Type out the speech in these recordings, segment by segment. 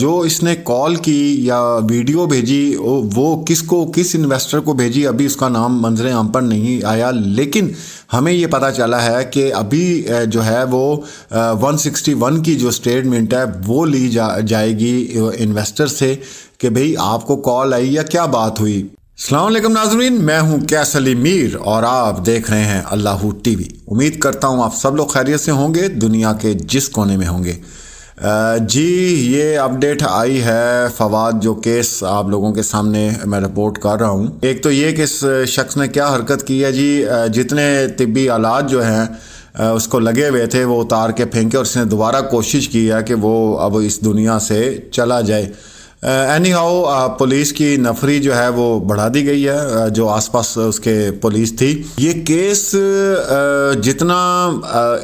جو اس نے کال کی یا ویڈیو بھیجی وہ کس انویسٹر کو بھیجی ابھی اس کا نام منظر عام پر نہیں آیا، لیکن ہمیں یہ پتہ چلا ہے کہ ابھی جو ہے وہ 161 کی جو سٹیٹمنٹ ہے وہ لی جائے گی انویسٹر سے کہ بھئی آپ کو کال آئی یا کیا بات ہوئی۔ السلام علیکم ناظرین، میں ہوں کیسلی میر اور آپ دیکھ رہے ہیں اللہ ٹی وی۔ امید کرتا ہوں آپ سب لوگ خیریت سے ہوں گے، دنیا کے جس کونے میں ہوں گے۔ جی یہ اپڈیٹ آئی ہے فواد جو کیس آپ لوگوں کے سامنے میں رپورٹ کر رہا ہوں۔ ایک تو یہ کہ اس شخص نے کیا حرکت کی ہے جی، جتنے طبی آلات جو ہیں اس کو لگے ہوئے تھے وہ اتار کے پھینکے اور اس نے دوبارہ کوشش کی ہے کہ وہ اب اس دنیا سے چلا جائے۔ اینی ہاؤ پولیس کی نفری جو ہے وہ بڑھا دی گئی ہے، جو آس پاس اس کے پولیس تھی۔ یہ کیس جتنا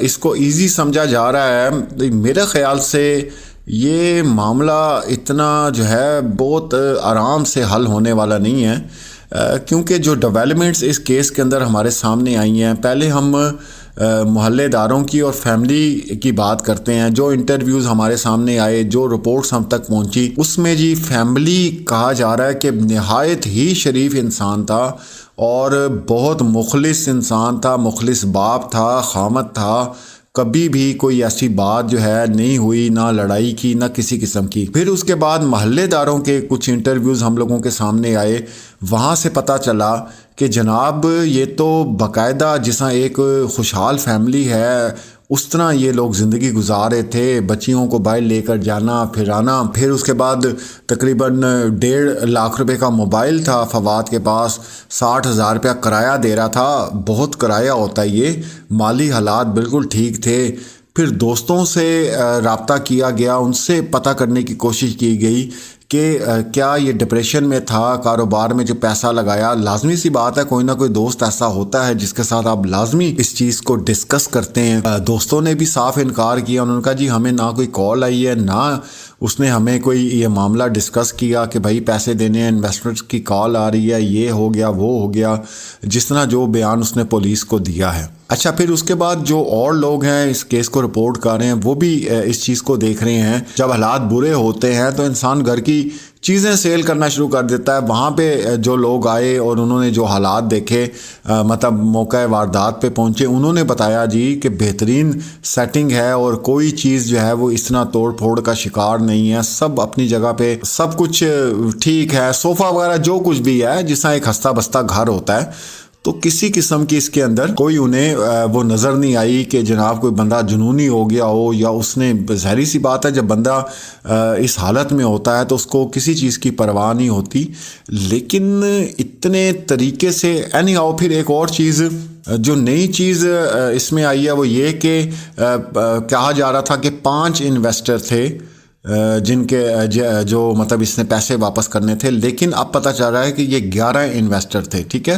اس کو ایزی سمجھا جا رہا ہے، میرے خیال سے یہ معاملہ اتنا جو ہے بہت آرام سے حل ہونے والا نہیں ہے، کیونکہ جو ڈیولپمنٹس اس کیس کے اندر ہمارے سامنے آئی ہیں، پہلے ہم محلے داروں کی اور فیملی کی بات کرتے ہیں۔ جو انٹرویوز ہمارے سامنے آئے، جو رپورٹس ہم تک پہنچی، اس میں جی فیملی کہا جا رہا ہے کہ نہایت ہی شریف انسان تھا اور بہت مخلص انسان تھا، مخلص باپ تھا، خامد تھا، کبھی بھی کوئی ایسی بات جو ہے نہیں ہوئی، نہ لڑائی کی، نہ کسی قسم کی۔ پھر اس کے بعد محلے داروں کے کچھ انٹرویوز ہم لوگوں کے سامنے آئے، وہاں سے پتہ چلا کہ جناب یہ تو باقاعدہ جیسا ایک خوشحال فیملی ہے اس طرح یہ لوگ زندگی گزارے تھے، بچیوں کو باہر لے کر جانا پھر آنا۔ پھر اس کے بعد تقریباً 1.5 لاکھ روپے کا موبائل تھا فواد کے پاس، 60,000 روپیہ کرایہ دے رہا تھا، بہت کرایہ ہوتا ہے یہ، مالی حالات بالکل ٹھیک تھے۔ پھر دوستوں سے رابطہ کیا گیا، ان سے پتہ کرنے کی کوشش کی گئی کہ کیا یہ ڈپریشن میں تھا، کاروبار میں جو پیسہ لگایا۔ لازمی سی بات ہے کوئی نہ کوئی دوست ایسا ہوتا ہے جس کے ساتھ آپ لازمی اس چیز کو ڈسکس کرتے ہیں۔ دوستوں نے بھی صاف انکار کیا، انہوں نے کہا جی ہمیں نہ کوئی کال آئی ہے، نہ اس نے ہمیں کوئی یہ معاملہ ڈسکس کیا کہ بھائی پیسے دینے ہیں، انویسٹرز کی کال آ رہی ہے، یہ ہو گیا وہ ہو گیا، جس طرح جو بیان اس نے پولیس کو دیا ہے۔ اچھا پھر اس کے بعد جو اور لوگ ہیں اس کیس کو رپورٹ کر رہے ہیں وہ بھی اس چیز کو دیکھ رہے ہیں۔ جب حالات برے ہوتے ہیں تو انسان گھر کی چیزیں سیل کرنا شروع کر دیتا ہے۔ وہاں پہ جو لوگ آئے اور انہوں نے جو حالات دیکھے، مطلب موقع واردات پہ پہنچے، انہوں نے بتایا جی کہ بہترین سیٹنگ ہے اور کوئی چیز جو ہے وہ اس طرح توڑ پھوڑ کا شکار نہیں ہے، سب اپنی جگہ پہ، سب کچھ ٹھیک ہے، صوفہ وغیرہ جو کچھ بھی ہے جس طرح ایک ہستہ بستہ گھر ہوتا ہے۔ تو کسی قسم کی اس کے اندر کوئی انہیں وہ نظر نہیں آئی کہ جناب کوئی بندہ جنونی ہو گیا ہو، یا اس نے، ظاہری سی بات ہے جب بندہ اس حالت میں ہوتا ہے تو اس کو کسی چیز کی پرواہ نہیں ہوتی، لیکن اتنے طریقے سے۔ اینی ہاؤ پھر ایک اور چیز جو نئی چیز اس میں آئی ہے وہ یہ کہ کہا جا رہا تھا کہ 5 انویسٹر تھے جن کے جو مطلب اس نے پیسے واپس کرنے تھے، لیکن اب پتہ چل رہا ہے کہ یہ 11 انویسٹر تھے، ٹھیک ہے۔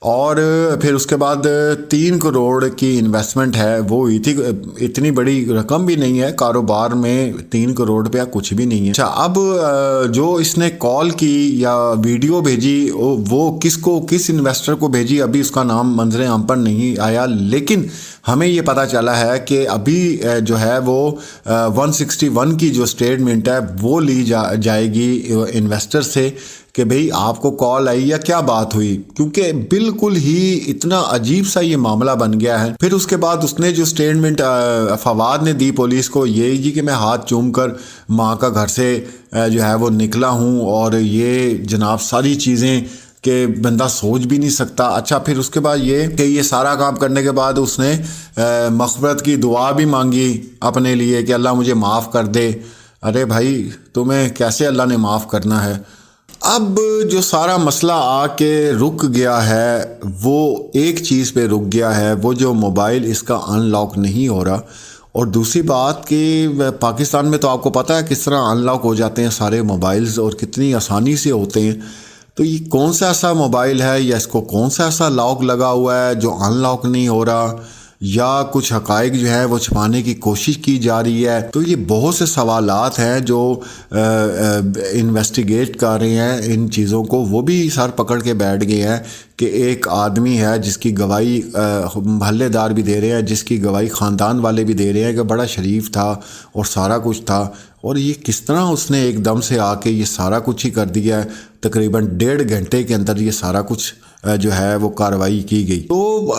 اور پھر اس کے بعد 3 کروڑ کی انویسٹمنٹ ہے، وہ ہوئی تھی، اتنی بڑی رقم بھی نہیں ہے، کاروبار میں 3 کروڑ روپیہ کچھ بھی نہیں ہے۔ اچھا اب جو اس نے کال کی یا ویڈیو بھیجی وہ کس انویسٹر کو بھیجی ابھی اس کا نام منظر عام پر نہیں آیا، لیکن ہمیں یہ پتہ چلا ہے کہ ابھی جو ہے وہ 161 کی جو سٹیٹمنٹ ہے وہ لی جائے گی انویسٹر سے کہ بھئی آپ کو کال آئی یا کیا بات ہوئی، کیونکہ بالکل ہی اتنا عجیب سا یہ معاملہ بن گیا ہے۔ پھر اس کے بعد اس نے جو سٹیٹمنٹ فواد نے دی پولیس کو، یہ جی کہ میں ہاتھ چوم کر ماں کا گھر سے جو ہے وہ نکلا ہوں، اور یہ جناب ساری چیزیں کہ بندہ سوچ بھی نہیں سکتا۔ اچھا پھر اس کے بعد یہ کہ یہ سارا کام کرنے کے بعد اس نے مغفرت کی دعا بھی مانگی اپنے لیے کہ اللہ مجھے معاف کر دے۔ ارے بھائی تمہیں کیسے اللہ نے معاف کرنا ہے؟ اب جو سارا مسئلہ آ کے رک گیا ہے وہ ایک چیز پہ رک گیا ہے، وہ جو موبائل اس کا ان لاک نہیں ہو رہا، اور دوسری بات کہ پاکستان میں تو آپ کو پتہ ہے کس طرح ان لاک ہو جاتے ہیں سارے موبائلز اور کتنی آسانی سے ہوتے ہیں۔ تو یہ کون سا ایسا موبائل ہے یا اس کو کون سا ایسا لاک لگا ہوا ہے جو ان لاک نہیں ہو رہا، یا کچھ حقائق جو ہے وہ چھپانے کی کوشش کی جا رہی ہے؟ تو یہ بہت سے سوالات ہیں جو انویسٹیگیٹ کر رہے ہیں ان چیزوں کو، وہ بھی سر پکڑ کے بیٹھ گئے ہیں کہ ایک آدمی ہے جس کی گواہی محلے دار بھی دے رہے ہیں، جس کی گواہی خاندان والے بھی دے رہے ہیں کہ بڑا شریف تھا اور سارا کچھ تھا، اور یہ کس طرح اس نے ایک دم سے آ کے یہ سارا کچھ ہی کر دیا ہے. تقریباً 1.5 گھنٹے کے اندر یہ سارا کچھ جو ہے وہ کارروائی کی گئی. تو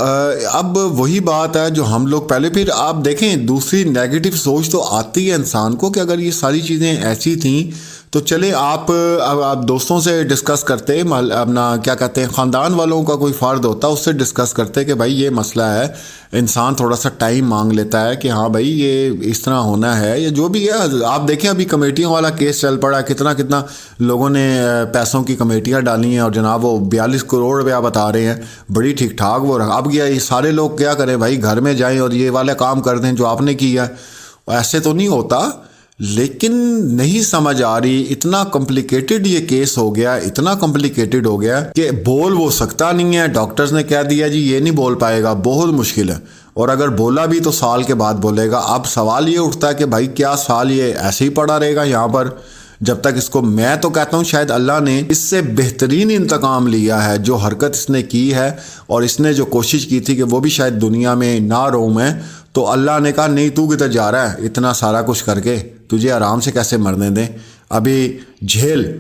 اب وہی بات ہے جو ہم لوگ پہلے، پھر آپ دیکھیں دوسری نیگیٹو سوچ تو آتی ہے انسان کو کہ اگر یہ ساری چیزیں ایسی تھیں تو چلے آپ دوستوں سے ڈسکس کرتے، اپنا کیا کہتے ہیں خاندان والوں کا کوئی فرد ہوتا اس سے ڈسکس کرتے کہ بھائی یہ مسئلہ ہے. انسان تھوڑا سا ٹائم مانگ لیتا ہے کہ ہاں بھائی یہ اس طرح ہونا ہے یا جو بھی ہے. آپ دیکھیں ابھی کمیٹیوں والا کیس چل پڑا ہے، کتنا لوگوں نے پیسوں کی کمیٹیاں ڈالی ہیں اور جناب وہ 42 کروڑ روپیہ بتا رہے ہیں، بڑی ٹھیک ٹھاک وہ اب کیا یہ سارے لوگ کیا کریں بھائی، گھر میں جائیں اور یہ والے کام کر دیں جو آپ نے کیا. ایسے تو نہیں ہوتا، لیکن نہیں سمجھ آ رہی. اتنا کمپلیکیٹڈ یہ کیس ہو گیا، اتنا کمپلیکیٹڈ ہو گیا کہ بول وہ سکتا نہیں ہے. ڈاکٹرز نے کہہ دیا جی یہ نہیں بول پائے گا، بہت مشکل ہے. اور اگر بولا بھی تو سال کے بعد بولے گا. اب سوال یہ اٹھتا ہے کہ بھائی کیا سال یہ ایسے ہی پڑا رہے گا یہاں پر جب تک اس کو، میں تو کہتا ہوں شاید اللہ نے اس سے بہترین انتقام لیا ہے جو حرکت اس نے کی ہے اور اس نے جو کوشش کی تھی کہ وہ بھی شاید دنیا میں نہ رہوں میں. تو اللہ نے کہا نہیں تو کدھر جا رہا ہے اتنا سارا کچھ کر کے، تجھے آرام سے کیسے مرنے دیں. ابھی جھیل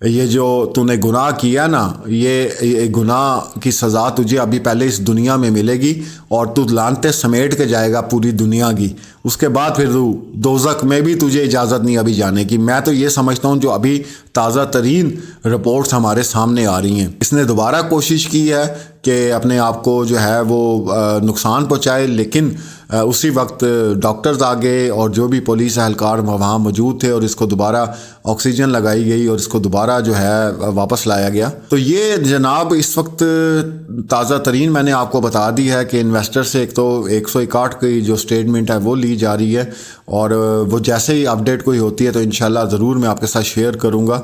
یہ جو تو نے گناہ کیا نا، یہ گناہ کی سزا تجھے ابھی پہلے اس دنیا میں ملے گی اور تو لعنتیں سمیٹ کے جائے گا پوری دنیا کی. اس کے بعد پھر دوزخ میں بھی تجھے اجازت نہیں ابھی جانے کی. میں تو یہ سمجھتا ہوں جو ابھی تازہ ترین رپورٹس ہمارے سامنے آ رہی ہیں، اس نے دوبارہ کوشش کی ہے کہ اپنے آپ کو جو ہے وہ نقصان پہنچائے، لیکن اسی وقت ڈاکٹرز آگے اور جو بھی پولیس اہلکار وہاں موجود تھے اور اس کو دوبارہ آکسیجن لگائی گئی اور اس کو دوبارہ جو ہے واپس لایا گیا. تو یہ جناب اس وقت تازہ ترین میں نے آپ کو بتا دی ہے کہ انویسٹر سے ایک تو 161 کی جو سٹیٹمنٹ ہے وہ لی جا رہی ہے، اور وہ جیسے ہی اپڈیٹ کوئی ہوتی ہے تو انشاءاللہ ضرور میں آپ کے ساتھ شیئر کروں گا.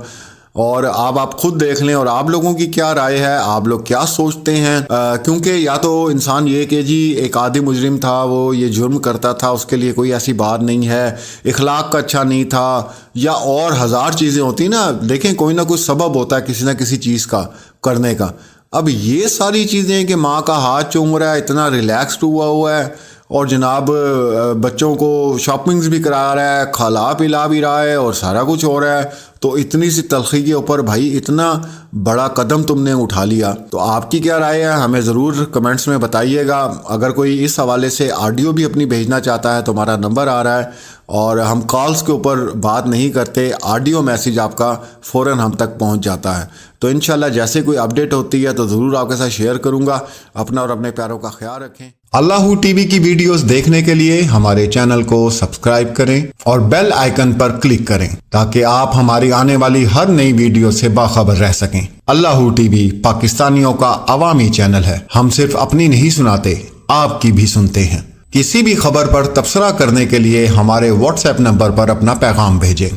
اور آپ خود دیکھ لیں اور آپ لوگوں کی کیا رائے ہے، آپ لوگ کیا سوچتے ہیں. کیونکہ یا تو انسان یہ کہ جی ایک عادی مجرم تھا، وہ یہ جرم کرتا تھا، اس کے لیے کوئی ایسی بات نہیں ہے، اخلاق کا اچھا نہیں تھا، یا اور ہزار چیزیں ہوتی نا. دیکھیں کوئی نہ کوئی سبب ہوتا ہے کسی نہ کسی چیز کا کرنے کا. اب یہ ساری چیزیں کہ ماں کا ہاتھ چوم رہا ہے، اتنا ریلیکسڈ ہوا ہے، اور جناب بچوں کو شاپنگز بھی کرا رہا ہے، کھلا پلا بھی رہا ہے اور سارا کچھ ہو رہا ہے. تو اتنی سی تلخی کے اوپر بھائی اتنا بڑا قدم تم نے اٹھا لیا. تو آپ کی کیا رائے ہے ہمیں ضرور کمنٹس میں بتائیے گا. اگر کوئی اس حوالے سے آڈیو بھی اپنی بھیجنا چاہتا ہے تو ہمارا نمبر آ رہا ہے، اور ہم کالز کے اوپر بات نہیں کرتے، آڈیو میسیج آپ کا فوراً ہم تک پہنچ جاتا ہے. تو انشاءاللہ جیسے کوئی اپڈیٹ ہوتی ہے تو ضرور آپ کے ساتھ شیئر کروں گا. اپنا اور اپنے پیاروں کا خیال رکھیں. اللہ ٹی وی کی ویڈیوز دیکھنے کے لیے ہمارے چینل کو سبسکرائب کریں اور بیل آئیکن پر کلک کریں تاکہ آپ ہماری آنے والی ہر نئی ویڈیو سے باخبر رہ سکیں. اللہ ٹی وی پاکستانیوں کا عوامی چینل ہے. ہم صرف اپنی نہیں سناتے، آپ کی بھی سنتے ہیں. کسی بھی خبر پر تبصرہ کرنے کے لیے ہمارے واٹس ایپ نمبر پر اپنا پیغام بھیجیں.